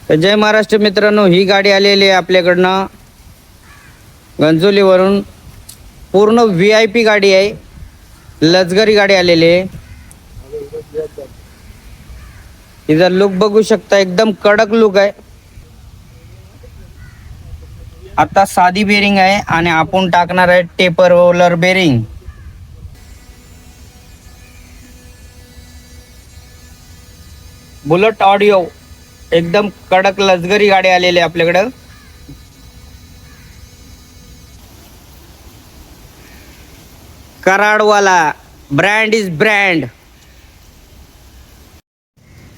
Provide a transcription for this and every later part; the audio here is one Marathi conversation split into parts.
जय महाराष्ट्र मित्रांनो, ही गाडी आलेली आहे आपल्याकडनं गंजोलीवरून. पूर्ण VIP गाडी आहे, लक्झरी गाडी आलेली आहे. तिचा लुक बघू शकता, एकदम कडक लुक आहे. आता साधी बेरिंग आहे आणि आपण टाकणार आहे taper roller bearing. Bullet audio, एकदम कडक लक्झरी गाडी आलेली आहे आपल्याकडं. कराडवाला ब्रँड इज ब्रँड.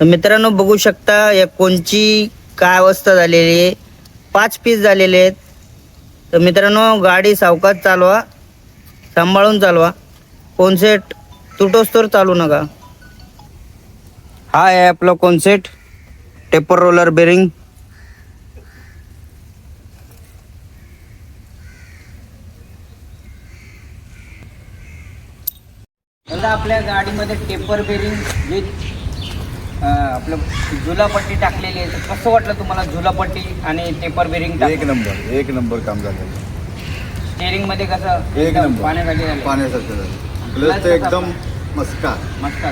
तर मित्रांनो बघू शकता या कोणची काय अवस्था झालेली आहे. 5 पीस झालेले आहेत. तर मित्रांनो गाडी सावकाश चालवा, सांभाळून चालवा. कॉन्सेट तुटोस तर चालू नका. हा आहे आपलं कॉन्सेट टेपर रोलर बेरिंग. आता आपल्या गाडीमध्ये टेपर बेरिंग विथ आपलं झुलापट्टी टाकलेली आहे. तर कसं वाटलं तुम्हाला झुलापट्टी आणि टेपर बेरिंग? एक नंबर काम झालं. स्टेअरिंग मध्ये कसं एक नंबर पाण्यासाठी झालं, पाण्यासारखं झालं. प्लस ते एकदम मस्का मस्त.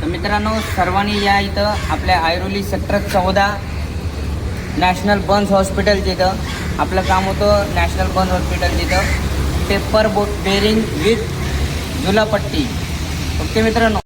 तर मित्रांनो सर्वांनी या इथं आपल्या Airoli sector 14 national Burns hospital इथं आपलं काम होतं. नॅशनल बर्न्स हॉस्पिटल तिथं टेपर बेरिंग विथ झुलापट्टी. ओके मित्रांनो.